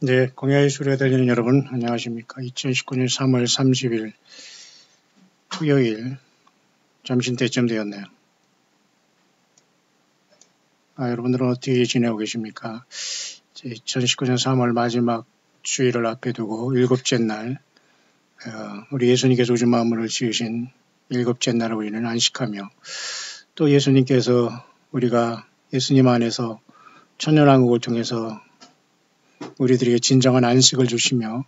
네, 광야의 소리가 들리는 여러분, 안녕하십니까. 2019년 3월 30일 토요일 점심때쯤 되었네요. 여러분들은 어떻게 지내고 계십니까? 2019년 3월 마지막 주일을 앞에 두고 일곱째 날, 우리 예수님께서 우주 만물을 지으신 일곱째 날을 우리는 안식하며, 또 예수님께서 우리가 예수님 안에서 천년왕국을 통해서 우리들에게 진정한 안식을 주시며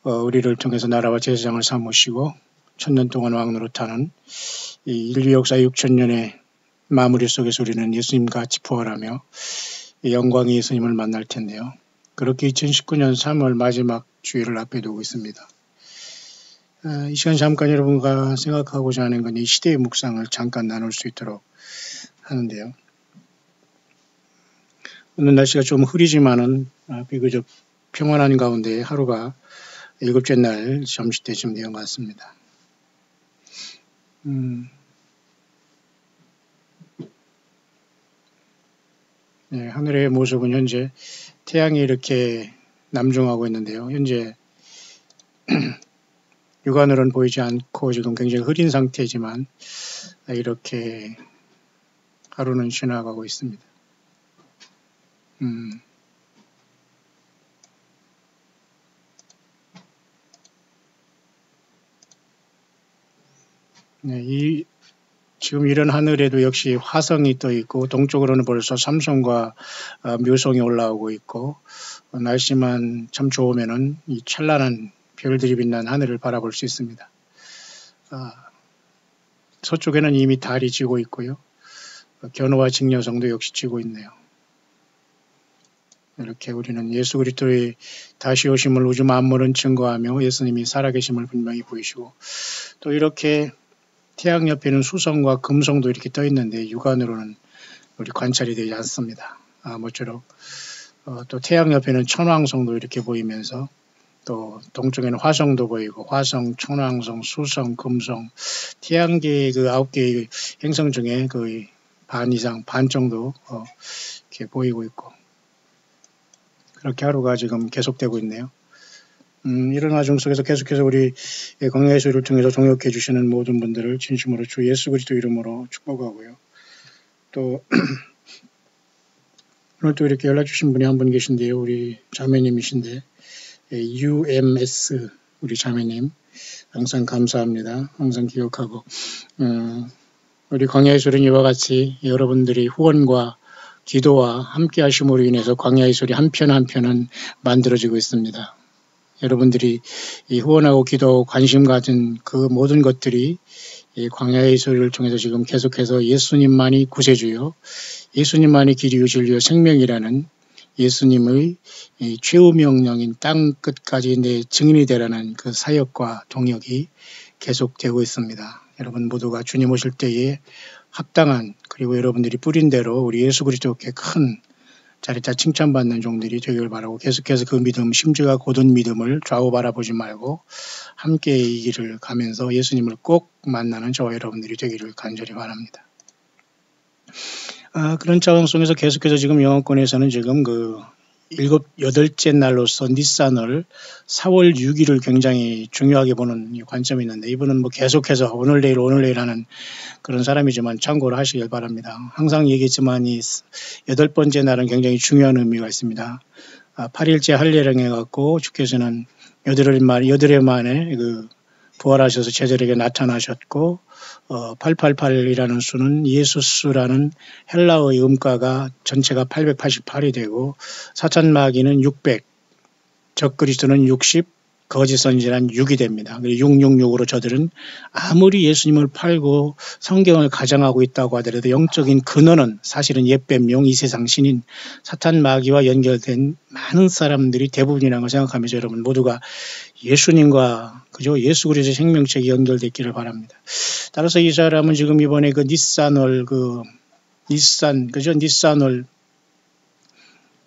우리를 통해서 나라와 제사장을 삼으시고 천년 동안 왕노릇하는 이 인류 역사 6천년의 마무리 속에서 우리는 예수님과 같이 부활하며 영광의 예수님을 만날 텐데요. 그렇게 2019년 3월 마지막 주일을 앞에 두고 있습니다. 이 시간 잠깐 여러분과 생각하고자 하는 건 이 시대의 묵상을 잠깐 나눌 수 있도록 하는데요. 오늘 날씨가 좀 흐리지만은 비교적 평안한 가운데 하루가 일곱째 날 점심때쯤 되어 갔습니다. 네, 하늘의 모습은 현재 태양이 이렇게 남중하고 있는데요. 현재 육안으로는 보이지 않고 지금 굉장히 흐린 상태지만 이렇게 하루는 지나가고 있습니다. 네, 지금 이런 하늘에도 역시 화성이 떠 있고 동쪽으로는 벌써 삼성과 묘성이 올라오고 있고 날씨만 참 좋으면은 이 찬란한 별들이 빛난 하늘을 바라볼 수 있습니다. 서쪽에는 이미 달이 지고 있고요. 견우와 직녀성도 역시 지고 있네요. 이렇게 우리는 예수 그리스도의 다시 오심을 우주 만물은 증거하며 예수님이 살아계심을 분명히 보이시고 또 이렇게 태양 옆에는 수성과 금성도 이렇게 떠 있는데 육안으로는 우리 관찰이 되지 않습니다. 모쪼록 또 태양 옆에는 천왕성도 이렇게 보이면서 또 동쪽에는 화성도 보이고 화성, 천왕성, 수성, 금성 태양계의 그 9개의 행성 중에 거의 반 이상, 반 정도 이렇게 보이고 있고 그렇게 하루가 지금 계속되고 있네요. 이런 와중 속에서 계속해서 우리 광야의 소리를 통해서 동역해 주시는 모든 분들을 진심으로 주 예수 그리스도 이름으로 축복하고요. 또 오늘 또 이렇게 연락 주신 분이 한 분 계신데요. 우리 자매님이신데 UMS 우리 자매님 항상 감사합니다. 항상 기억하고 우리 광야의 소리는 이와 같이 여러분들이 후원과 기도와 함께 하심으로 인해서 광야의 소리 한 편 한 편은 만들어지고 있습니다. 여러분들이 이 후원하고 기도하고 관심 가진 그 모든 것들이 이 광야의 소리를 통해서 지금 계속해서 예수님만이 구세주요, 예수님만이 길이요 진리요 생명이라는 예수님의 이 최후 명령인 땅 끝까지 내 증인이 되라는 그 사역과 동역이 계속되고 있습니다. 여러분 모두가 주님 오실 때에 합당한 그리고 여러분들이 뿌린 대로 우리 예수 그리스도께 큰 자리자 칭찬받는 종들이 되길 바라고 계속해서 그 믿음, 심지가 고든 믿음을 좌우 바라보지 말고 함께 이 길을 가면서 예수님을 꼭 만나는 저와 여러분들이 되기를 간절히 바랍니다. 그런 차원 속에서 계속해서 지금 영어권에서는 지금 여덟째 날로서 니산을 4월 6일을 굉장히 중요하게 보는 관점이 있는데 이분은 계속해서 오늘 내일 하는 그런 사람이지만 참고를 하시길 바랍니다. 항상 얘기했지만 이 8번째 날은 굉장히 중요한 의미가 있습니다. 8일째 할례를 해갖고 주께서는 8일 만에 부활하셔서 제자들에게 나타나셨고 888이라는 수는 예수스라는 헬라어의 음가가 전체가 888이 되고 사탄 마귀는 600, 적그리스도는 60, 거짓 선지자는 6이 됩니다. 666으로 저들은 아무리 예수님을 팔고 성경을 가장하고 있다고 하더라도 영적인 근원은 사실은 옛뱀용 이 세상 신인 사탄 마귀와 연결된 많은 사람들이 대부분이라는 걸 생각하면서 여러분 모두가 예수님과 그죠? 예수 그리스도의 생명책이 연결됐기를 바랍니다. 따라서 이 사람은 지금 이번에 니산월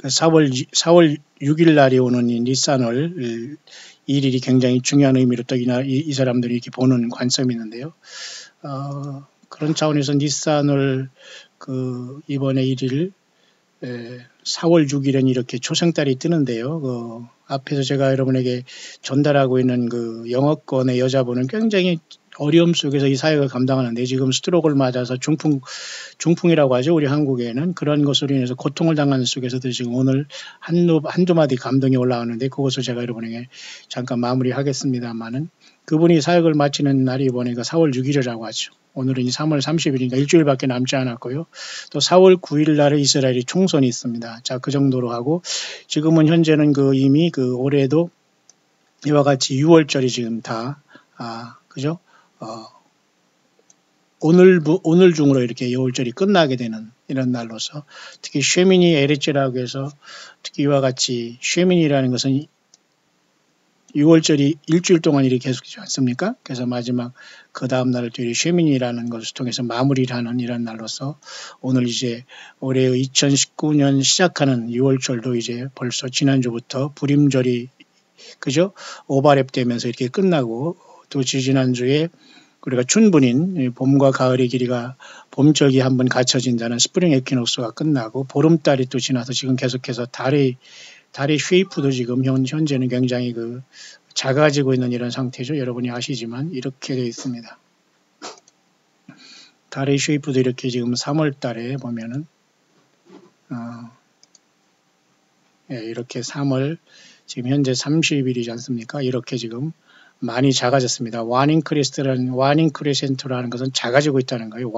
4월 6일 날이 오는 이 니산월 이 일이 굉장히 중요한 의미로 또 이 사람들이 이렇게 보는 관점이 있는데요. 그런 차원에서 니산월 이번에 1일 4월 6일엔 이렇게 초생달이 뜨는데요. 앞에서 제가 여러분에게 전달하고 있는 그 영어권의 여자분은 굉장히 어려움 속에서 이 사역을 감당하는데 지금 스트로크를 맞아서 중풍이라고 하죠. 우리 한국에는 그런 것으로 인해서 고통을 당하는 속에서도 지금 오늘 한두 마디 감동이 올라오는데 그것을 제가 여러분에게 잠깐 마무리하겠습니다만은 그분이 사역을 마치는 날이 보니까 4월 6일이라고 하죠. 오늘은 3월 30일이니까 일주일밖에 남지 않았고요. 또 4월 9일 날에 이스라엘이 총선이 있습니다. 자, 그 정도로 하고 지금은 현재는 이미 올해도 이와 같이 6월절이 지금 다 그죠? 오늘 중으로 이렇게 6월절이 끝나게 되는 이런 날로서 특히 쉐미니 에레츠라고 해서 특히 이와 같이 쉐미니라는 것은 6월절이 일주일 동안 이렇게 계속되지 않습니까? 그래서 마지막 그 다음 날을 또 쉐미니라는 것을 통해서 마무리를 하는 이런 날로서 오늘 이제 올해의 2019년 시작하는 6월절도 이제 벌써 지난주부터 부림절이 그죠? 오버랩 되면서 이렇게 끝나고 또 지난주에 우리가 춘분인 봄과 가을의 길이가 봄절기 한번 갖춰진다는 스프링 에퀴녹스가 끝나고 보름달이 또 지나서 지금 계속해서 달의 쉐이프도 지금 현재는 굉장히 작아지고 있는 이런 상태죠. 여러분이 아시지만 이렇게 되어 있습니다. 달의 쉐이프도 이렇게 지금 3월 달에 보면은 이렇게 3월 지금 현재 30일이지 않습니까? 이렇게 지금 많이 작아졌습니다. 와닝 크레센트라는 것은 작아지고 있다는 거예요.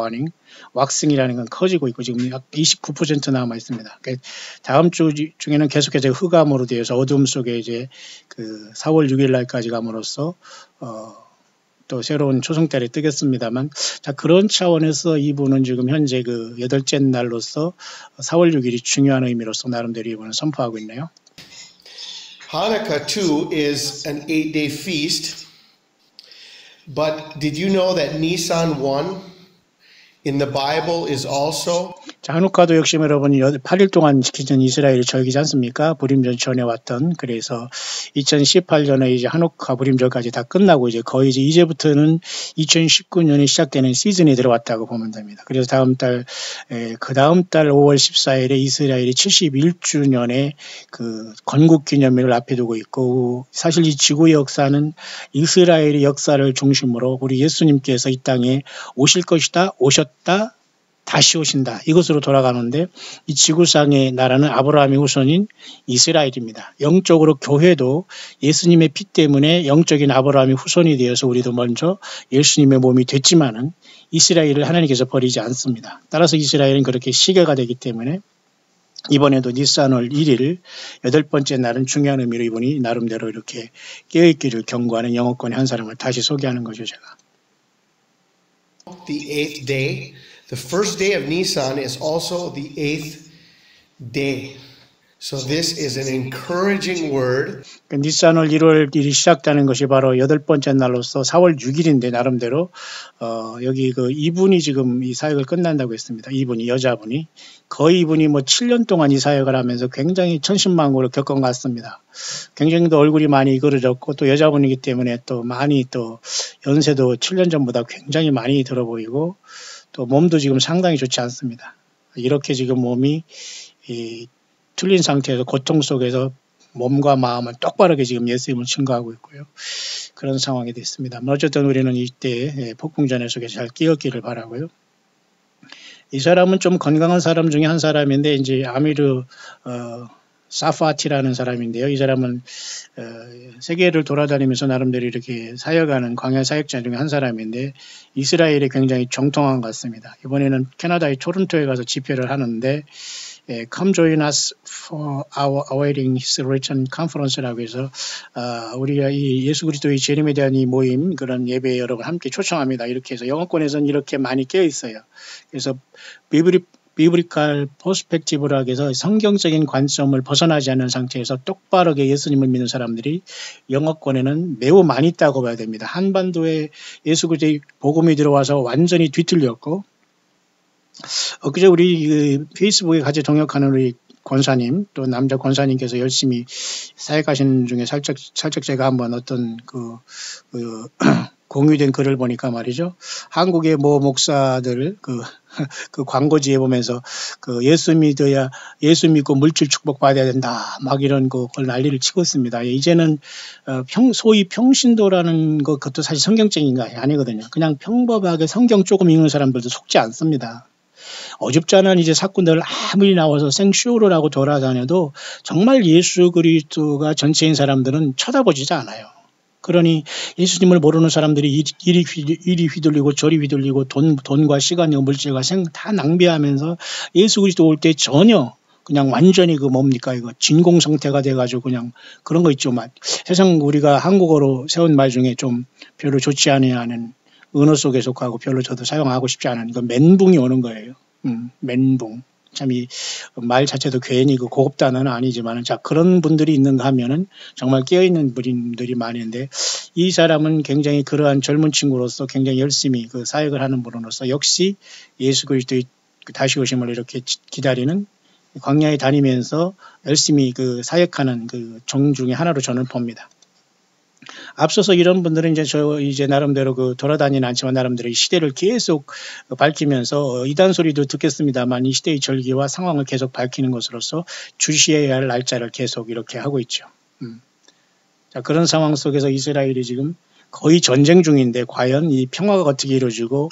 왁싱이라는 건 커지고 있고 지금 약 29% 남아 있습니다. 다음 주 중에는 계속해서 흑암으로 되어서 어둠 속에 이제 4월 6일 날까지 감으로써 또 새로운 초승달이 뜨겠습니다만, 자, 그런 차원에서 이분은 지금 현재 8째 날로서 4월 6일이 중요한 의미로서 나름대로 이분은 선포하고 있네요. Hanukkah too is an 8-day feast, but did you know that Nisan 1 in the Bible is also 자, 하누카도 역시 여러분 8일 동안 지키던 이스라엘이 절기지 않습니까? 부림절 전에 왔던. 그래서 2018년에 이제 하누카 부림절까지 다 끝나고 이제 거의 이제부터는 2019년이 시작되는 시즌이 들어왔다고 보면 됩니다. 그래서 그 다음 달 5월 14일에 이스라엘이 71주년의 건국 기념일을 앞에 두고 있고, 사실 이 지구의 역사는 이스라엘의 역사를 중심으로 우리 예수님께서 이 땅에 오실 것이다, 오셨다, 다시 오신다. 이것으로 돌아가는데 이 지구상의 나라는 아브라함의 후손인 이스라엘입니다. 영적으로 교회도 예수님의 피 때문에 영적인 아브라함의 후손이 되어서 우리도 먼저 예수님의 몸이 됐지만은 이스라엘을 하나님께서 버리지 않습니다. 따라서 이스라엘은 그렇게 시계가 되기 때문에 이번에도 니산월 1일 8번째 날은 중요한 의미로 이분이 나름대로 이렇게 깨어있기를 경고하는 영어권의 한 사람을 다시 소개하는 거죠, 제가. the 8th day. The first day of Nisan is also the 8th day. So this is an encouraging word. 니산월 1월 1일이 시작되는 것이 바로 8번째 날로서 4월 6일인데 나름대로 여기 이분이 지금 이 사역을 끝난다고 했습니다. 이분이 여자분이 거의 이분이 7년 동안 이 사역을 하면서 굉장히 천신만고를 겪은 것 같습니다. 굉장히 또 얼굴이 많이 이그러졌고 또 여자분이기 때문에 또 많이 또 연세도 7년 전보다 굉장히 많이 들어 보이고 또 몸도 지금 상당히 좋지 않습니다. 이렇게 지금 몸이 틀린 상태에서 고통 속에서 몸과 마음을 똑바르게 지금 예수님을 증거하고 있고요. 그런 상황이 됐습니다. 어쨌든 우리는 이때 폭풍전야 속에 잘 끼었기를 바라고요. 이 사람은 좀 건강한 사람 중에 한 사람인데 이제 아미르 사파티라는 사람인데요. 이 사람은 세계를 돌아다니면서 나름대로 이렇게 사역하는 광야 사역자 중에 한 사람인데 이스라엘에 굉장히 정통한 것 같습니다. 이번에는 캐나다의 토론토에 가서 집회를 하는데 Come join us for our awaiting his return conference라고 해서 우리가 이 예수 그리스도의 재림에 대한 이 모임 그런 예배에 여러분 함께 초청합니다. 이렇게 해서 영어권에서는 이렇게 많이 깨어 있어요. 그래서 비브리칼 퍼스펙티브라고 해서 성경적인 관점을 벗어나지 않는 상태에서 똑바르게 예수님을 믿는 사람들이 영어권에는 매우 많이 있다고 봐야 됩니다. 한반도에 예수 그리스도의 복음이 들어와서 완전히 뒤틀렸고 그제 우리 페이스북에 같이 동역하는 우리 권사님 또 남자 권사님께서 열심히 사역하시는 중에 살짝 제가 한번 어떤 공유된 글을 보니까 말이죠. 한국의 모 목사들 그 광고지에 보면서 그 예수 믿고 물질 축복 받아야 된다. 막 이런 그걸 난리를 치고 있습니다. 이제는 소위 평신도라는 그것도 사실 성경적인 거 아니거든요. 그냥 평범하게 성경 조금 읽는 사람들도 속지 않습니다. 어줍잖은 이제 사건들 아무리 나와서 생쇼를 하고 돌아다녀도 정말 예수 그리스도가 전체인 사람들은 쳐다보지도 않아요. 그러니 예수님을 모르는 사람들이 이리 휘둘리고 저리 휘둘리고 돈과 시간과 물질과 다 낭비하면서 예수 그리스도 올 때 전혀 그냥 완전히 뭡니까 이거 진공 상태가 돼가지고 그냥 그런 거 있죠. 세상 우리가 한국어로 세운 말 중에 좀 별로 좋지 않은 언어 속에 속하고 별로 저도 사용하고 싶지 않은 멘붕이 오는 거예요. 멘붕. 참 이 말 자체도 괜히 고급 단어는 아니지만 자 그런 분들이 있는가 하면은 정말 깨어있는 분들이 많은데 이 사람은 굉장히 그러한 젊은 친구로서 굉장히 열심히 사역을 하는 분으로서 역시 예수 그리스도의 다시 오심을 이렇게 기다리는 광야에 다니면서 열심히 사역하는 종 중에 하나로 저는 봅니다. 앞서서 이런 분들은 이제 나름대로 돌아다니는 않지만 나름대로 이 시대를 계속 밝히면서 이단 소리도 듣겠습니다만 이 시대의 절기와 상황을 계속 밝히는 것으로서 주시해야 할 날짜를 계속 이렇게 하고 있죠. 자, 그런 상황 속에서 이스라엘이 지금 거의 전쟁 중인데 과연 이 평화가 어떻게 이루어지고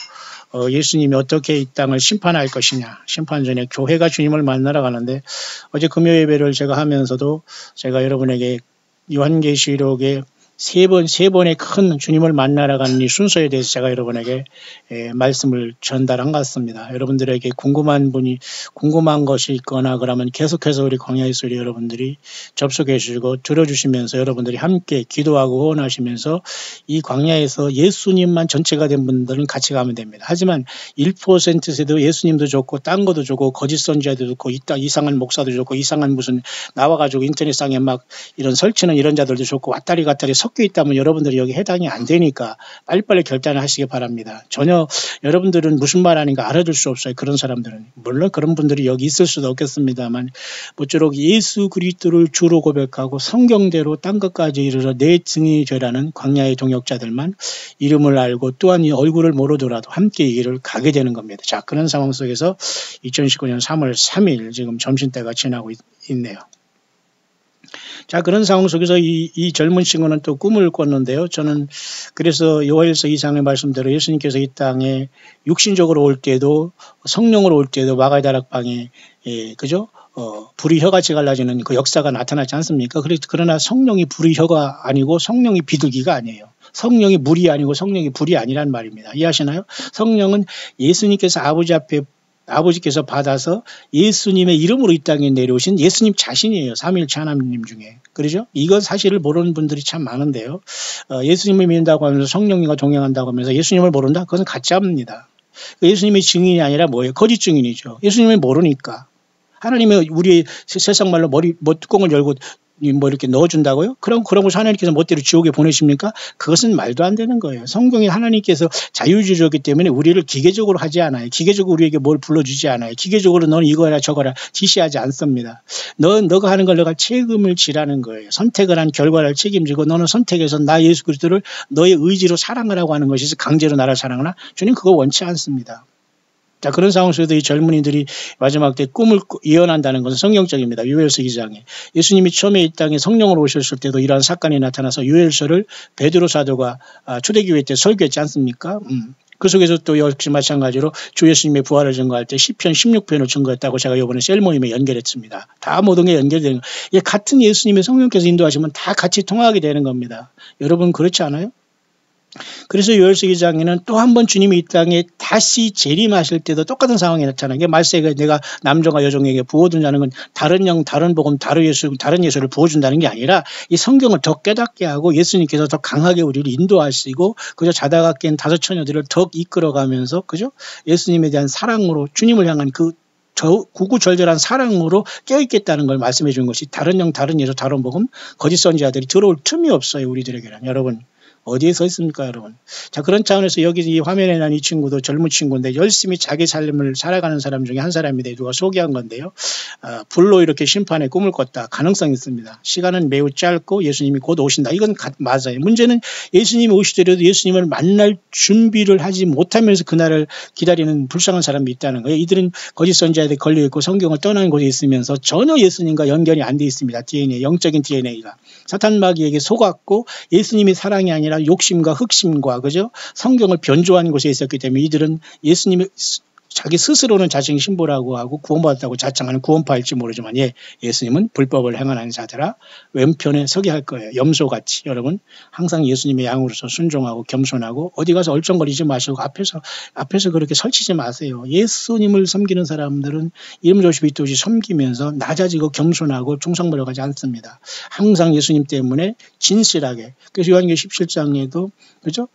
예수님이 어떻게 이 땅을 심판할 것이냐. 심판 전에 교회가 주님을 만나러 가는데 어제 금요 예배를 제가 하면서도 제가 여러분에게 요한계시록의 세 번의 큰 주님을 만나러 가는 이 순서에 대해서 제가 여러분에게 말씀을 전달한 것 같습니다. 여러분들에게 궁금한 것이 있거나 그러면 계속해서 우리 광야의 소리 여러분들이 접속해 주시고 들어주시면서 여러분들이 함께 기도하고 호언하시면서 이 광야에서 예수님만 전체가 된 분들은 같이 가면 됩니다. 하지만 1%세도 예수님도 좋고 딴 것도 좋고 거짓 선지자도 좋고 이상한 목사도 좋고 이상한 무슨 나와가지고 인터넷상에 막 이런 설치는 이런 자들도 좋고 왔다리 갔다리 섞여 있다면 여러분들이 여기 해당이 안 되니까 빨리빨리 결단을 하시기 바랍니다. 전혀 여러분들은 무슨 말 하는가 알아들 수 없어요. 그런 사람들은. 물론 그런 분들이 여기 있을 수도 없겠습니다만 모쪼록 예수 그리스도를 주로 고백하고 성경대로 딴 것까지 이르러 내 증인이 되라는 광야의 동역자들만 이름을 알고 또한 이 얼굴을 모르더라도 함께 이 길을 가게 되는 겁니다. 자, 그런 상황 속에서 2019년 3월 3일 지금 점심때가 지나고 있네요. 자, 그런 상황 속에서 이 젊은 친구는 또 꿈을 꿨는데요. 저는 그래서 요한일서 2장의 말씀대로 예수님께서 이 땅에 육신적으로 올 때도 성령으로 올 때도 마가다락방에 그죠? 불이 혀같이 갈라지는 그 역사가 나타나지 않습니까? 그러나 성령이 불이 혀가 아니고 성령이 비둘기가 아니에요. 성령이 물이 아니고 성령이 불이 아니란 말입니다. 이해하시나요? 성령은 예수님께서 아버지께서 받아서 예수님의 이름으로 이 땅에 내려오신 예수님 자신이에요. 삼위일체 하나님 중에. 그러죠? 이건 사실을 모르는 분들이 참 많은데요. 예수님을 믿는다고 하면서 성령님과 동행한다고 하면서 예수님을 모른다? 그것은 가짜입니다. 예수님의 증인이 아니라 뭐예요? 거짓 증인이죠. 예수님을 모르니까. 하나님의 우리 세상 말로 뚜껑을 열고 이렇게 넣어준다고요? 그럼 하나님께서 멋대로 지옥에 보내십니까? 그것은 말도 안 되는 거예요. 성경에 하나님께서 자유주의자이기 때문에 우리를 기계적으로 하지 않아요. 기계적으로 우리에게 뭘 불러주지 않아요. 기계적으로 너는 이거라 저거라 지시하지 않습니다. 너가 하는 걸 너가 책임을 지라는 거예요. 선택을 한 결과를 책임지고 너는 선택해서 나 예수 그리스도를 너의 의지로 사랑하라고 하는 것이 강제로 나를 사랑하나? 주님 그거 원치 않습니다. 자, 그런 상황 속에서 이 젊은이들이 마지막 때 꿈을 예언한다는 것은 성경적입니다. 요엘서 2장에. 예수님이 처음에 이 땅에 성령으로 오셨을 때도 이러한 사건이 나타나서 요엘서를 베드로 사도가 초대교회 때 설교했지 않습니까? 그 속에서 또 역시 마찬가지로 주 예수님의 부활을 증거할 때 시편 16편을 증거했다고 제가 이번에 셀 모임에 연결했습니다. 다 모든 게 연결되는 거예요. 같은 예수님의 성령께서 인도하시면 다 같이 통하게 되는 겁니다. 여러분 그렇지 않아요? 그래서 요엘서 2장에는 또 한 번 주님이 이 땅에 다시 재림하실 때도 똑같은 상황이 나타나게 말세가 내가 남종과 여종에게 부어준 자는 건 다른 영, 다른 복음, 다른 예수를 부어준다는 게 아니라 이 성경을 더 깨닫게 하고 예수님께서 더 강하게 우리를 인도하시고 그저 자다가 깬 다섯 처녀들을 더 이끌어가면서 그죠? 예수님에 대한 사랑으로 주님을 향한 구구절절한 사랑으로 깨어있겠다는 걸 말씀해 준 것이 다른 영, 다른 예수, 다른 복음, 거짓 선지자들이 들어올 틈이 없어요. 우리들에게는. 여러분. 어디에 서 있습니까, 여러분? 자, 그런 차원에서 여기 이 화면에 난 이 친구도 젊은 친구인데 열심히 자기 삶을 살아가는 사람 중에 한 사람인데 누가 소개한 건데요. 불로 이렇게 심판의 꿈을 꿨다. 가능성이 있습니다. 시간은 매우 짧고 예수님이 곧 오신다. 이건 맞아요. 문제는 예수님이 오시더라도 예수님을 만날 준비를 하지 못하면서 그날을 기다리는 불쌍한 사람이 있다는 거예요. 이들은 거짓 선지자들에 걸려있고 성경을 떠난 곳에 있으면서 전혀 예수님과 연결이 안 돼 있습니다. DNA, 영적인 DNA가. 사탄 마귀에게 속았고 예수님이 사랑이 아니라 욕심과 흑심과 그죠? 성경을 변조한 곳에 있었기 때문에 이들은 예수님이 자기 스스로는 자신이 신부라고 하고 구원받았다고 자청하는 구원파일지 모르지만 예수님은 불법을 행하는 자들아 왼편에 서게 할 거예요. 염소같이. 여러분 항상 예수님의 양으로서 순종하고 겸손하고 어디 가서 얼쩡거리지 마시고 앞에서 그렇게 설치지 마세요. 예수님을 섬기는 사람들은 이름 조시 빛 도시 섬기면서 낮아지고 겸손하고 충성으로 가지 않습니다. 항상 예수님 때문에 진실하게. 그래서 요한계시록 17장에도 그죠?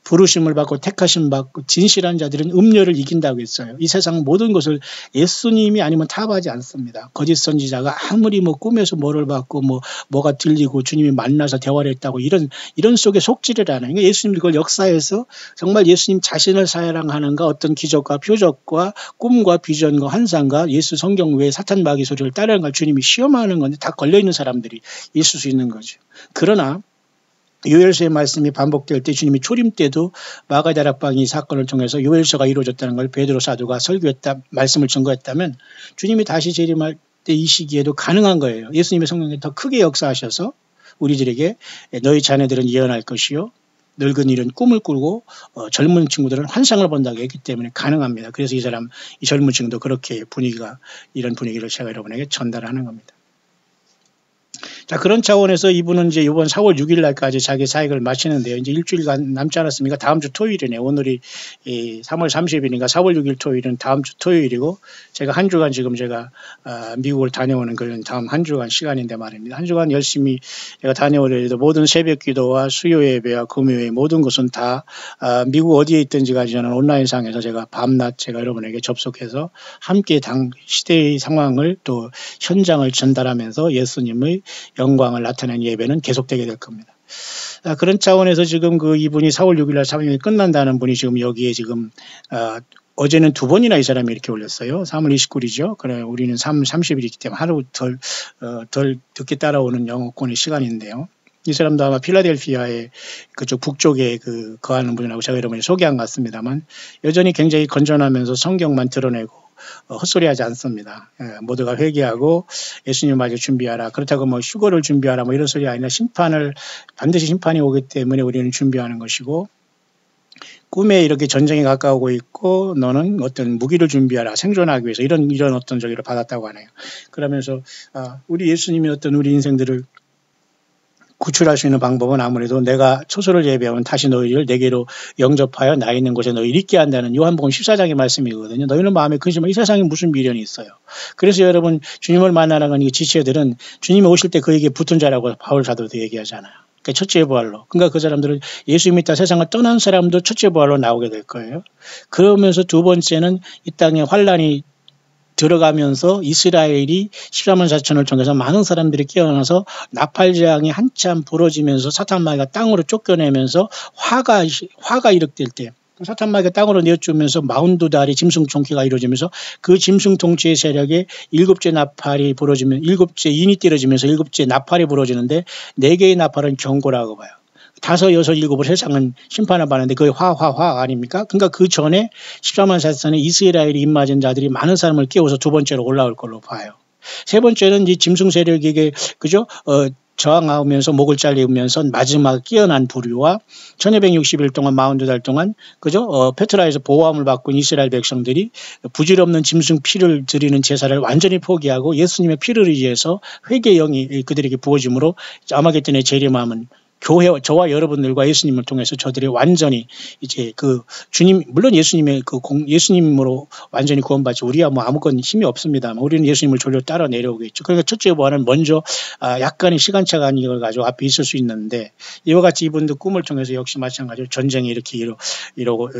부르심을 받고 택하심 받고 진실한 자들은 음료를 이긴다고 했어요. 이 세상 모든 것을 예수님이 아니면 타협하지 않습니다. 거짓 선지자가 아무리 꿈에서 뭐를 받고 뭐가 들리고 주님이 만나서 대화를 했다고 이런 속에 속지를 않아요. 그러니까 예수님 이걸 역사에서 정말 예수님 자신을 사랑하는가 어떤 기적과 표적과 꿈과 비전과 환상과 예수 성경 외에 사탄 마귀 소리를 따르는 걸 주님이 시험하는 건데 다 걸려있는 사람들이 있을 수 있는 거죠. 그러나 요엘서의 말씀이 반복될 때 주님이 초림 때도 마가다락방이 사건을 통해서 요엘서가 이루어졌다는 걸 베드로 사도가 설교했다 말씀을 증거했다면 주님이 다시 재림할 때 이 시기에도 가능한 거예요. 예수님의 성령이 더 크게 역사하셔서 우리들에게 너희 자녀들은 예언할 것이요 늙은이들은 꿈을 꾸고 젊은 친구들은 환상을 본다고 했기 때문에 가능합니다. 그래서 이 젊은 친구도 그렇게 이런 분위기를 제가 여러분에게 전달하는 겁니다. 자, 그런 차원에서 이분은 이제 이번 4월 6일 날까지 자기 사역을 마치는데요. 이제 일주일간 남지 않았습니까? 다음 주 토요일이네요. 오늘이 3월 30일인가 4월 6일 토요일은 다음 주 토요일이고 제가 한 주간 지금 제가 미국을 다녀오는 그런 다음 한 주간 시간인데 말입니다. 한 주간 열심히 제가 다녀오려도 모든 새벽 기도와 수요 예배와 금요일 모든 것은 다 미국 어디에 있든지 간에 저는 온라인상에서 제가 밤낮 제가 여러분에게 접속해서 함께 시대의 상황을 또 현장을 전달하면서 예수님의 영광을 나타낸 예배는 계속되게 될 겁니다. 그런 차원에서 지금 이분이 4월 6일 날 3일이 끝난다는 분이 지금 여기에 지금 어제는 2번이나 이 사람이 이렇게 올렸어요. 3월 29일이죠. 그래 우리는 3월 30일이기 때문에 하루 덜 늦게 따라오는 영어권의 시간인데요. 이 사람도 아마 필라델피아의 그쪽 북쪽에 거하는 분이라고 제가 여러분이 소개한 것 같습니다만 여전히 굉장히 건전하면서 성경만 드러내고 헛소리하지 않습니다. 모두가 회개하고 예수님 맞을 준비하라. 그렇다고 휴거를 준비하라 이런 소리 아니라 반드시 심판이 오기 때문에 우리는 준비하는 것이고 꿈에 이렇게 전쟁에 가까우고 있고 너는 어떤 무기를 준비하라. 생존하기 위해서 이런 어떤 저기를 받았다고 하네요. 그러면서 우리 예수님이 어떤 우리 인생들을 구출할 수 있는 방법은 아무래도 내가 초소를 예배하면 다시 너희를 내게로 영접하여 나 있는 곳에 너희를 있게 한다는 요한복음 14장의 말씀이거든요. 너희는 마음에 근심하면 이 세상에 무슨 미련이 있어요. 그래서 여러분 주님을 만나라는 이 지체들은 주님이 오실 때 그에게 붙은 자라고 바울 사도도 얘기하잖아요. 그러니까 첫째 부활로. 그러니까 그 사람들은 예수 믿다 세상을 떠난 사람도 첫째 부활로 나오게 될 거예요. 그러면서 두 번째는 이 땅에 환란이 들어가면서 이스라엘이 14만 4천을 통해서 많은 사람들이 깨어나서 나팔재앙이 한참 부러지면서 사탄마귀가 땅으로 쫓겨내면서 화가 일으킬 때 사탄마귀가 땅으로 내어주면서 42달이 짐승통치가 이루어지면서 그 짐승통치의 세력에 7째 나팔이 부러지면 7째 인이 떨어지면서 7째 나팔이 부러지는데 4개의 나팔은 경고라고 봐요. 5, 6, 7을 세상은 심판을 받는데 그게 화 아닙니까? 그러니까 그 전에 14만 4천의 이스라엘이 입맞은 자들이 많은 사람을 깨워서 두 번째로 올라올 걸로 봐요. 세 번째는 이 짐승 세력에게 그죠? 저항하면서 목을 잘리면서 마지막 깨어난 부류와 1260일 동안 42달 동안 그죠? 페트라에서 보호함을 받고 이스라엘 백성들이 부질없는 짐승 피를 드리는 제사를 완전히 포기하고 예수님의 피를 의지해서 회개의 영이 그들에게 부어짐으로 아마겟돈의 재림함은 저와 여러분들과 예수님을 통해서 저들이 완전히 이제 주님, 물론 예수님으로 완전히 구원받지 우리야 아무건 힘이 없습니다만 우리는 예수님을 졸려 따라 내려오겠죠. 그러니까 첫째 부활은 먼저 약간의 시간차가 이걸 가지고 앞에 있을 수 있는데 이와 같이 이분들 꿈을 통해서 역시 마찬가지로 전쟁이 이렇게 이러고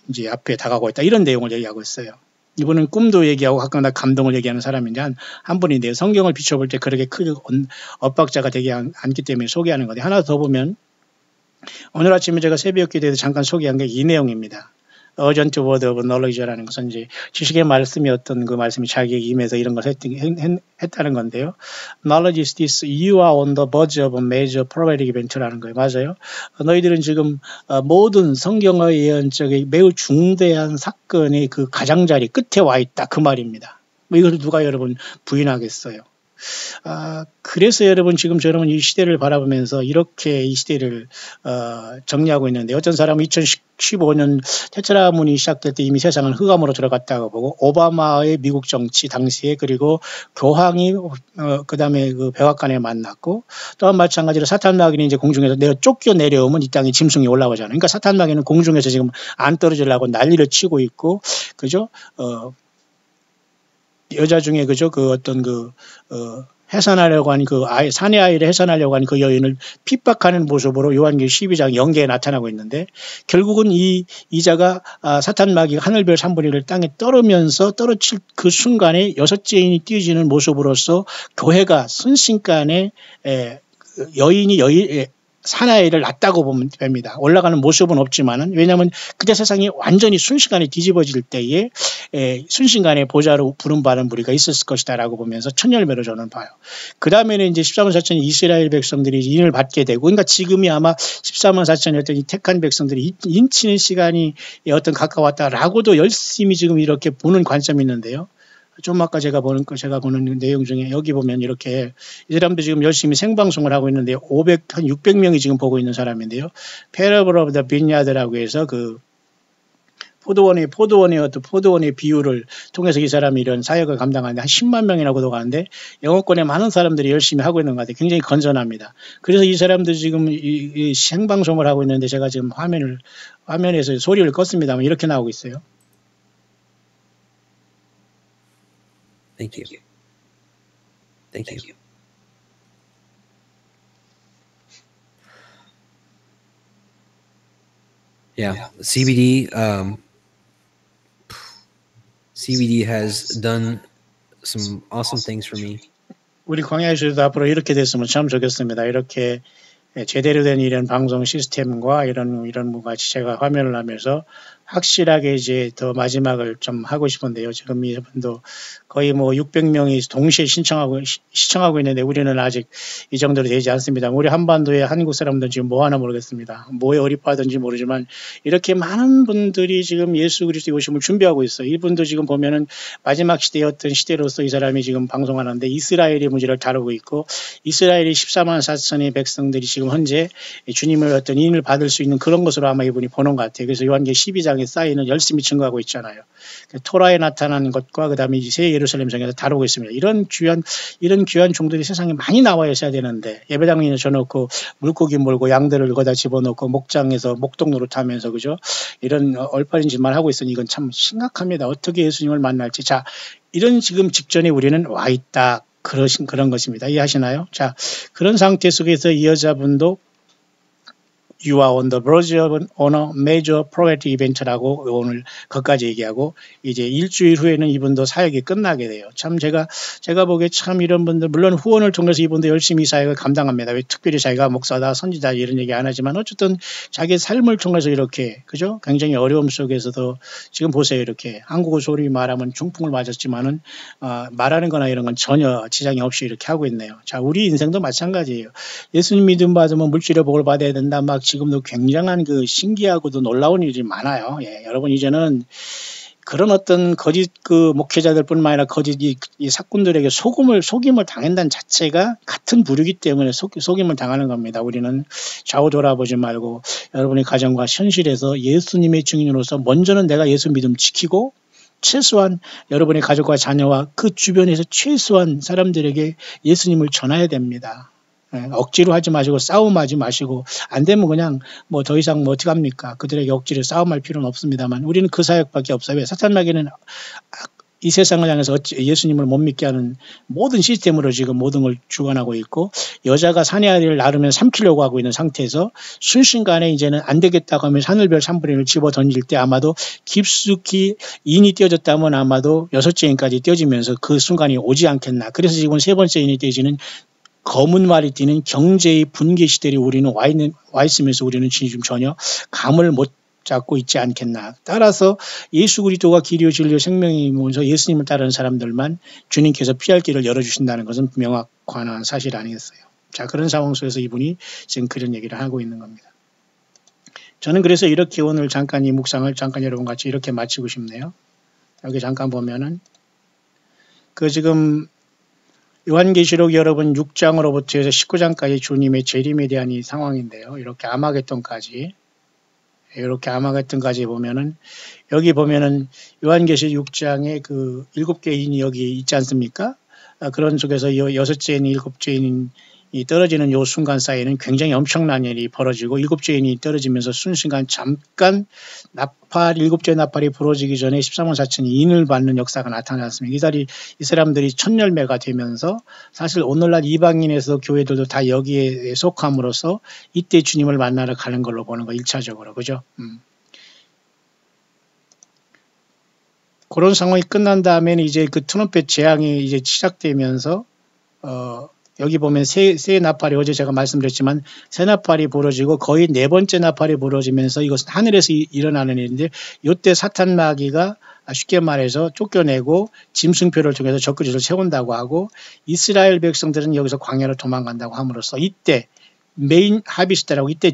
이제 앞에 다가오고 있다. 이런 내용을 얘기하고 있어요. 이분은 꿈도 얘기하고 가끔가다 감동을 얘기하는 사람인데 한 분인데요. 성경을 비춰볼 때 그렇게 크게 엇박자가 되지 않기 때문에 소개하는 건데 하나 더 보면 오늘 아침에 제가 새벽 기도에서 잠깐 소개한 게 이 내용입니다. urgent word of knowledge라는 것은 이제 지식의 말씀이 어떤 그 말씀이 자기에게 임해서 이런 걸 했다는 건데요. Knowledge is this, you are on the verge of a major prophetic event라는 거예요. 맞아요. 너희들은 지금 모든 성경의 예언적인 매우 중대한 사건의 그 가장자리 끝에 와 있다. 그 말입니다. 이걸 누가 여러분 부인하겠어요. 그래서 여러분 지금 저는 이 시대를 바라보면서 이렇게 이 시대를 정리하고 있는데, 어떤 사람은 2015년 테트라문이 시작될 때 이미 세상은 흑암으로 들어갔다고 보고, 오바마의 미국 정치 당시에, 그리고 교황이 그 다음에 그 백악관에 만났고, 또한 마찬가지로 사탄 마귀는 이제 공중에서 내가 쫓겨 내려오면 이 땅에 짐승이 올라오잖아요. 그러니까 사탄 마귀는 공중에서 지금 안 떨어지려고 난리를 치고 있고, 그죠? 여자 중에 그죠? 그 어떤 해산하려고 하는 그 사내 아이를 해산하려고 하는 그 여인을 핍박하는 모습으로 요한계시록 12장 연계에 나타나고 있는데, 결국은 이 이자가 사탄 마귀가 하늘별 3분의 1을 땅에 떨으면서 떨어질 그 순간에 여섯째 인이 띄어지는 모습으로서 교회가 순식간에 여인이 사나이를 낳았다고 보면 됩니다. 올라가는 모습은 없지만은, 왜냐하면 그때 세상이 완전히 순식간에 뒤집어질 때에 순식간에 보좌로 부름받은 무리가 있었을 것이다라고 보면서 첫 열매로 저는 봐요. 그 다음에는 이제 14만 4천의 이스라엘 백성들이 인을 받게 되고, 그러니까 지금이 아마 14만 4천이었던 이 택한 백성들이 인치는 시간이 어떤 가까웠다라고도 열심히 지금 이렇게 보는 관점이 있는데요. 좀 아까 제가 보는 내용 중에 여기 보면 이렇게 이 사람도 지금 열심히 생방송을 하고 있는데 한 600명이 지금 보고 있는 사람인데요. Parable of the Vineyard라고 해서 그 포도원의 비유를 통해서 이 사람이 이런 사역을 감당하는데 한 10만 명이나 구독하는데 영어권에 많은 사람들이 열심히 하고 있는 것 같아요. 굉장히 건전합니다. 그래서 이 사람도 지금 이 생방송을 하고 있는데 제가 지금 화면에서 소리를 껐습니다만 이렇게 나오고 있어요. Thank you. Thank you. Yeah, CBD has done some awesome things for me. 우리 광야에서도 앞으로 이렇게 됐으면 참 좋겠습니다. 이렇게 제대로 된 이런 방송 시스템과 이런 같이 제가 화면을 하면서 확실하게 이제 더 마지막을 좀 하고 싶은데요. 지금 이분도 거의 뭐 600명이 동시에 시청하고 있는데 우리는 아직 이 정도로 되지 않습니다. 우리 한반도의 한국 사람들은 지금 뭐 하나 모르겠습니다. 뭐에 어립하든지 모르지만 이렇게 많은 분들이 지금 예수 그리스도의 오심을 준비하고 있어요. 이분도 지금 보면은 마지막 시대의 어떤 시대로서 이 사람이 지금 방송하는데 이스라엘의 문제를 다루고 있고, 이스라엘의 14만 4천의 백성들이 지금 현재 주님의 어떤 인을 받을 수 있는 그런 것으로 아마 이분이 보는 것 같아요. 그래서 요한계시록 12장의 사인은 열심히 증거하고 있잖아요. 토라에 나타난 것과 그 다음에 새 예루살렘 성에서 다루고 있습니다. 이런 귀한 종들이 세상에 많이 나와 있어야 되는데, 예배당에 져놓고 물고기 몰고 양들을 거다 집어넣고 목장에서 목동 노릇하면서 그죠? 이런 얼빠진 짓만 하고 있으니 이건 참 심각합니다. 어떻게 예수님을 만날지. 자, 이런 지금 직전에 우리는 와 있다. 그런 것입니다. 이해하시나요? 자, 그런 상태 속에서 이 여자분도 You are on the verge of a major prophetic event라고 오늘 거기까지 얘기하고, 이제 일주일 후에는 이분도 사역이 끝나게 돼요. 참 제가 보기에 참 이런 분들, 물론 후원을 통해서 이분도 열심히 사역을 감당합니다. 왜 특별히 자기가 목사다 선지자 이런 얘기 안 하지만 어쨌든 자기의 삶을 통해서 이렇게 그죠? 굉장히 어려움 속에서도 지금 보세요. 이렇게 한국어 소리 말하면 중풍을 맞았지만은 말하는 거나 이런 건 전혀 지장이 없이 이렇게 하고 있네요. 자, 우리 인생도 마찬가지예요. 예수님 믿음 받으면 물질의 복을 받아야 된다. 막 지금도 굉장한 그 신기하고도 놀라운 일이 많아요. 예, 여러분 이제는 그런 어떤 거짓 그 목회자들뿐만 아니라 거짓 이 사꾼들에게 속임을 당한다는 자체가 같은 부류이기 때문에 속임을 당하는 겁니다. 우리는 좌우 돌아보지 말고 여러분의 가정과 현실에서 예수님의 증인으로서 먼저는 내가 예수 믿음 지키고, 최소한 여러분의 가족과 자녀와 그 주변에서 최소한 사람들에게 예수님을 전해야 됩니다. 억지로 하지 마시고 싸움하지 마시고, 안 되면 그냥 뭐 더 이상 뭐 어떻게 합니까? 그들에게 억지로 싸움할 필요는 없습니다만 우리는 그 사역밖에 없어요. 왜? 사탄 마귀는 이 세상을 향해서 예수님을 못 믿게 하는 모든 시스템으로 지금 모든 걸 주관하고 있고, 여자가 사내 아이를 낳으면 삼키려고 하고 있는 상태에서 순식간에 이제는 안 되겠다고 하면 하늘별 3분의 1을 집어 던질 때 아마도 깊숙이 인이 띄어졌다면 아마도 여섯째 인까지 띄어지면서 그 순간이 오지 않겠나. 그래서 지금 세 번째 인이 띄어지는 검은 말이 뛰는 경제의 분계 시대에 우리는 와 있으면서 우리는 지금 전혀 감을 못 잡고 있지 않겠나. 따라서 예수 그리스도가 길이요 진리요 생명이면서 예수님을 따르는 사람들만 주님께서 피할 길을 열어주신다는 것은 명확한 사실 아니겠어요. 자, 그런 상황 속에서 이분이 지금 그런 얘기를 하고 있는 겁니다. 저는 그래서 이렇게 오늘 잠깐 이 묵상을 잠깐 여러분 같이 이렇게 마치고 싶네요. 여기 잠깐 보면은 그 지금 요한계시록 여러분 6장으로부터 해서 19장까지 주님의 재림에 대한 이 상황인데요. 이렇게 아마겟돈까지 보면은 여기 보면은 요한계시록 6장에 그 7개 인이 여기 있지 않습니까? 그런 속에서 여섯째 인, 일곱째 인이 떨어지는 요 순간 사이에는 굉장히 엄청난 일이 벌어지고 일곱째 인이 떨어지면서 순식간 잠깐 일곱째 나팔이 부러지기 전에 13만 4천이 인을 받는 역사가 나타났습니다. 이 사람들이 첫 열매가 되면서 사실 오늘날 이방인에서 교회들도 다 여기에 속함으로써 이때 주님을 만나러 가는 걸로 보는 거 1차적으로. 그죠? 그런 상황이 끝난 다음에는 이제 그 트럼펫 재앙이 이제 시작되면서 여기 보면 새 나팔이 어제 제가 말씀드렸지만 새 나팔이 부러지고 거의 네 번째 나팔이 부러지면서 이것은 하늘에서 일어나는 일인데 이때 사탄 마귀가 쉽게 말해서 쫓겨내고 짐승표를 통해서 적그리스도를 세운다고 하고 이스라엘 백성들은 여기서 광야로 도망간다고 함으로써 이때 메인 하비스트라고 이때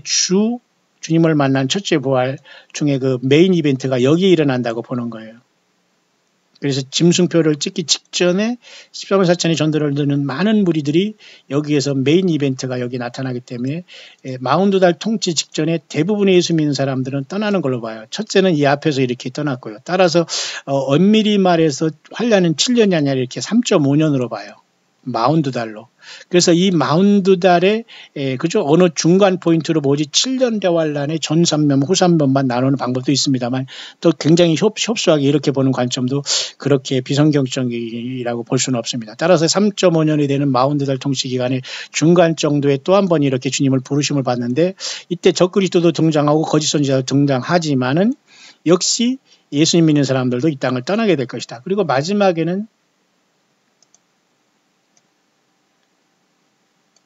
주님을 만난 첫째 부활 중에 그 메인 이벤트가 여기에 일어난다고 보는 거예요. 그래서 짐승표를 찍기 직전에 14만 4천의 전도를 듣는 많은 무리들이 여기에서 메인 이벤트가 여기 나타나기 때문에 42달 통치 직전에 대부분의 예수 믿는 사람들은 떠나는 걸로 봐요. 첫째는 이 앞에서 이렇게 떠났고요. 따라서 엄밀히 말해서 환란은 7년이 아니라 이렇게 3.5년으로 봐요. 42달로. 그래서 이 42달에 그죠? 어느 중간 포인트로 뭐지 7년 대환란의 전 3면 후 3면만 나누는 방법도 있습니다만 또 굉장히 협소하게 이렇게 보는 관점도 그렇게 비성경적이라고 볼 수는 없습니다. 따라서 3.5년이 되는 42달 통치 기간의 중간 정도에 또 한 번 이렇게 주님을 부르심을 받는데 이때 적그리스도도 등장하고 거짓 선지자도 등장하지만은 역시 예수님 믿는 사람들도 이 땅을 떠나게 될 것이다. 그리고 마지막에는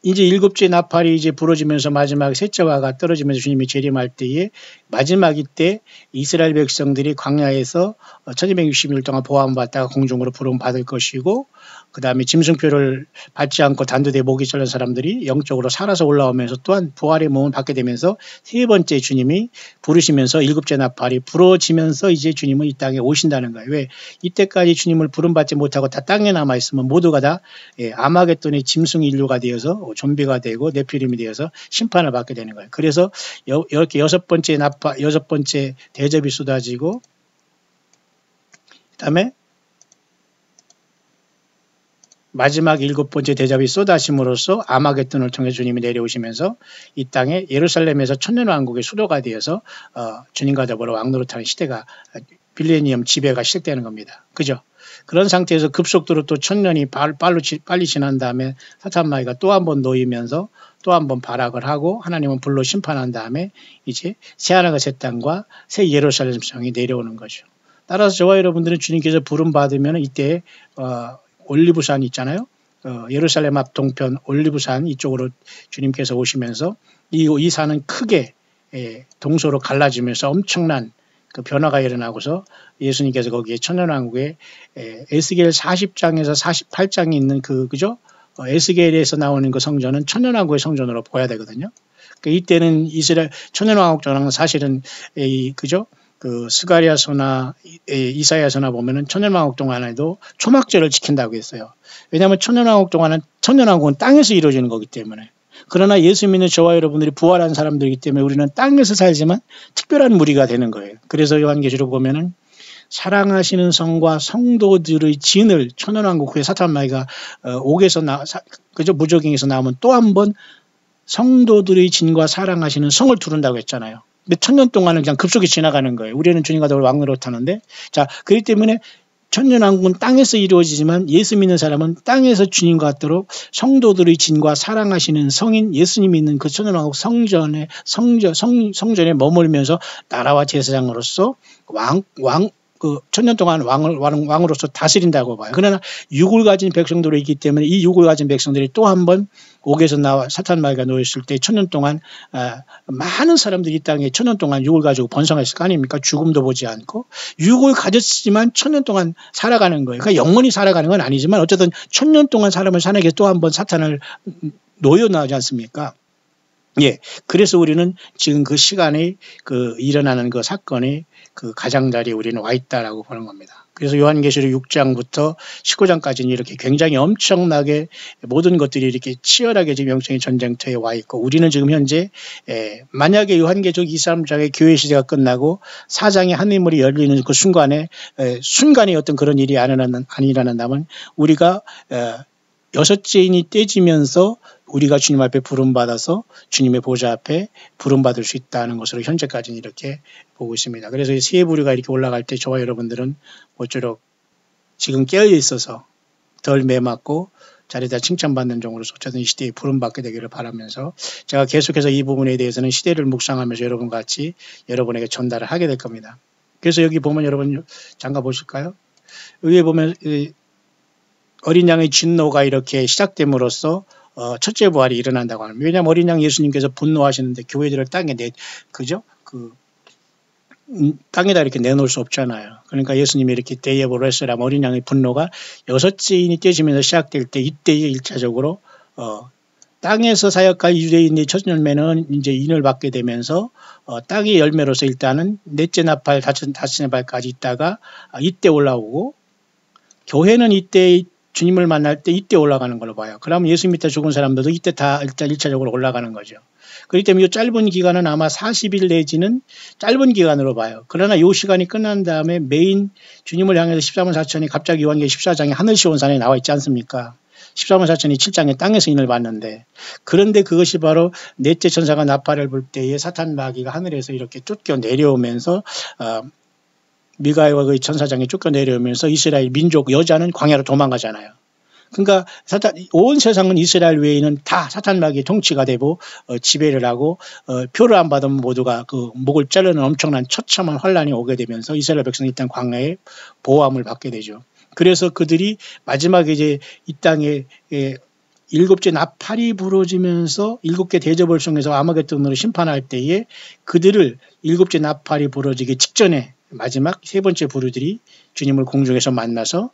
이제 일곱째 나팔이 이제 부러지면서 마지막 셋째 화가 떨어지면서 주님이 재림할 때에 마지막일 때 이스라엘 백성들이 광야에서 1260일 동안 보호받다가 공중으로 부름받을 것이고 그 다음에 짐승표를 받지 않고 단두대에 목이 잘린 사람들이 영적으로 살아서 올라오면서 또한 부활의 몸을 받게 되면서 세 번째 주님이 부르시면서 일곱째 나팔이 부러지면서 이제 주님은 이 땅에 오신다는 거예요. 왜? 이때까지 주님을 부름받지 못하고 다 땅에 남아있으면 모두가 다 아마겟돈의 짐승 인류가 되어서 좀비가 되고 네피림이 되어서 심판을 받게 되는 거예요. 그래서 이렇게 여섯 번째 대접이 쏟아지고 그다음에 마지막 일곱 번째 대접이 쏟아짐으로써 아마겟돈을 통해 주님이 내려오시면서 이 땅에 예루살렘에서 천년왕국의 수도가 되어서 주님과 더불어 왕노릇하는 시대가 빌레니엄 지배가 시작되는 겁니다. 그죠? 그런 상태에서 급속도로 또 천년이 빨리 지난 다음에 사탄 마귀가 또 한 번 놓이면서 또 한 번 발악을 하고 하나님은 불로 심판한 다음에 이제 새하늘과 새 땅과 새 예루살렘 성이 내려오는 거죠. 따라서 저와 여러분들은 주님께서 부름 받으면 이때 올리브산 있잖아요. 예루살렘 앞 동편 올리브산 이쪽으로 주님께서 오시면서 이 산은 크게 동서로 갈라지면서 엄청난 그 변화가 일어나고서 예수님께서 거기에 천년왕국에 에스겔 40장에서 48장이 있는 그죠? 에스겔에서 나오는 그 성전은 천년왕국의 성전으로 보아야 되거든요. 그러니까 이때는 이스라엘 천년왕국 전황은 사실은 그죠? 그 스가랴서나 이사야서나 보면은 천년왕국 동안에도 초막절을 지킨다고 했어요. 왜냐하면 천년왕국은 땅에서 이루어지는 거기 때문에. 그러나 예수 믿는 저와 여러분들이 부활한 사람들이기 때문에 우리는 땅에서 살지만 특별한 무리가 되는 거예요. 그래서 요한계시록 보면은 사랑하시는 성과 성도들의 진을 천년왕국 후에 사탄 마귀가 옥에서 그저 무적행에서 나오면 또 한 번 성도들의 진과 사랑하시는 성을 두른다고 했잖아요. 몇 천년 동안은 그냥 급속히 지나가는 거예요. 우리는 주님과 더불어 왕노릇하는데 자 그렇기 때문에 천년왕국은 땅에서 이루어지지만 예수 믿는 사람은 땅에서 주님과 같도록 성도들의 진과 사랑하시는 성인 예수님이 있는 그 천년왕국 성전에 머물면서 나라와 제사장으로서 그 천년 동안 왕으로서 다스린다고 봐요. 그러나 육을 가진 백성들이 있기 때문에 이 육을 가진 백성들이 또 한 번 옥에서 나와 사탄 마귀가 놓였을 때 천년 동안 많은 사람들이 이 땅에 천년 동안 육을 가지고 번성했을 거 아닙니까? 죽음도 보지 않고 육을 가졌지만 천년 동안 살아가는 거예요. 그러니까 영원히 살아가는 건 아니지만 어쨌든 천년 동안 사람을 사는 게 또 한 번 사탄을 놓여나오지 않습니까? 예. 그래서 우리는 지금 그 시간에 그 일어나는 그 사건이 그 가장자리에 우리는 와 있다라고 보는 겁니다. 그래서 요한계시록 6장부터 19장까지는 이렇게 굉장히 엄청나게 모든 것들이 이렇게 치열하게 지금 영적인 전쟁터에 와 있고 우리는 지금 현재 만약에 요한계시록 23장의 교회 시대가 끝나고 4장의 하늘문이 열리는 그 순간에 어떤 그런 일이 안 일어난다면 우리가 여섯째 인이 떼지면서 우리가 주님 앞에 부름받아서 주님의 보좌 앞에 부름받을 수 있다는 것으로 현재까지는 이렇게 보고 있습니다. 그래서 이 새 부류가 이렇게 올라갈 때 저와 여러분들은 모쪼록 지금 깨어 있어서 덜 매맞고 자리다 칭찬받는 종으로서 어쨌든 이 시대에 부름받게 되기를 바라면서 제가 계속해서 이 부분에 대해서는 시대를 묵상하면서 여러분 같이 여러분에게 전달을 하게 될 겁니다. 그래서 여기 보면 여러분 잠깐 보실까요? 여기 보면 어린 양의 진노가 이렇게 시작됨으로써 첫째 부활이 일어난다고 합니다. 왜냐하면 어린 양 예수님께서 분노하시는데 교회들을 땅에 그죠? 땅에다 이렇게 내놓을 수 없잖아요. 그러니까 예수님이 이렇게 데이에보레스라면 어린 양의 분노가 여섯째 인이 떼지면서 시작될 때 이때에 1차적으로 땅에서 사역할 유대인의 첫 열매는 이제 인을 받게 되면서 땅의 열매로서 일단은 넷째 나팔, 다섯째 나팔까지 있다가 이때 올라오고 교회는 이때 주님을 만날 때 이때 올라가는 걸로 봐요. 그러면 예수 믿다 죽은 사람들도 이때 다 일단 1차적으로 올라가는 거죠. 그렇기 때문에 이 짧은 기간은 아마 40일 내지는 짧은 기간으로 봐요. 그러나 이 시간이 끝난 다음에 메인 주님을 향해서 14만 4천이 갑자기 요한계시록 14장에 하늘시 온 산에 나와 있지 않습니까? 14만 4천이 7장에 땅에서 인을 받는데 그런데 그것이 바로 넷째 천사가 나팔을 불 때에 사탄 마귀가 하늘에서 이렇게 쫓겨 내려오면서 미가엘과 그 천사장이 쫓겨 내려오면서 이스라엘 민족 여자는 광야로 도망가잖아요. 그러니까 온 세상은 이스라엘 외에는 다 사탄 마귀의 통치가 되고 지배를 하고 표를 안 받으면 모두가 그 목을 자르는 엄청난 처참한 환란이 오게 되면서 이스라엘 백성이 일단 광야에 보호함을 받게 되죠. 그래서 그들이 마지막에 이제 이 땅에 일곱째 나팔이 부러지면서 일곱개 대접을 통해서 아마겟돈으로 심판할 때에 그들을 일곱째 나팔이 부러지기 직전에 마지막 세 번째 부류들이 주님을 공중에서 만나서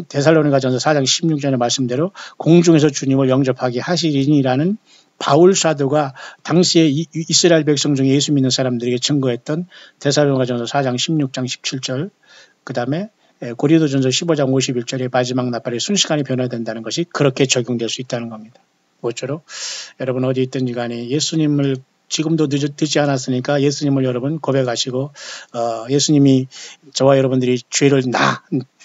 데살로니가전서 4장 16절의 말씀대로 공중에서 주님을 영접하게 하시리니라는 바울 사도가 당시에 이스라엘 백성 중에 예수 믿는 사람들에게 증거했던 데살로니가전서 4장 16장 17절 그다음에 고린도전서 15장 51절의 마지막 나팔의 순식간에 변화된다는 것이 그렇게 적용될 수 있다는 겁니다. 모쪼록 여러분 어디 있든지 간에 예수님을 지금도 늦지 않았으니까 예수님을 여러분 고백하시고 예수님이 저와 여러분들이 죄를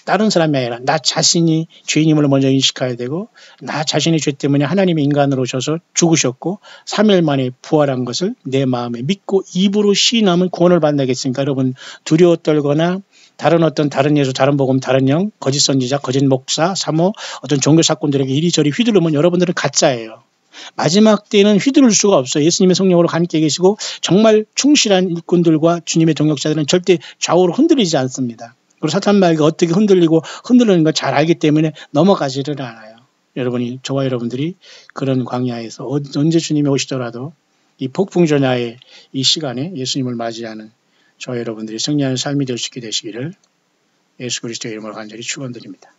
다른 사람이 아니라 나 자신이 죄인임을 먼저 인식해야 되고 나 자신의 죄 때문에 하나님이 인간으로 오셔서 죽으셨고 3일 만에 부활한 것을 내 마음에 믿고 입으로 시인하면 구원을 받겠으니까 여러분 두려워 떨거나 다른 예수, 다른 복음, 다른 영, 거짓 선지자, 거짓 목사, 사모 어떤 종교 사건들에게 이리저리 휘두르면 여러분들은 가짜예요. 마지막 때는 휘두를 수가 없어요. 예수님의 성령으로 함께 계시고 정말 충실한 일꾼들과 주님의 동역자들은 절대 좌우로 흔들리지 않습니다. 그리고 사탄 마귀가 어떻게 흔들리는 걸 잘 알기 때문에 넘어가지를 않아요. 여러분이 저와 여러분들이 그런 광야에서 언제 주님이 오시더라도 이 폭풍전야의 이 시간에 예수님을 맞이하는 저와 여러분들이 승리하는 삶이 될 수 있게 되시기를 예수 그리스도의 이름으로 간절히 축원드립니다.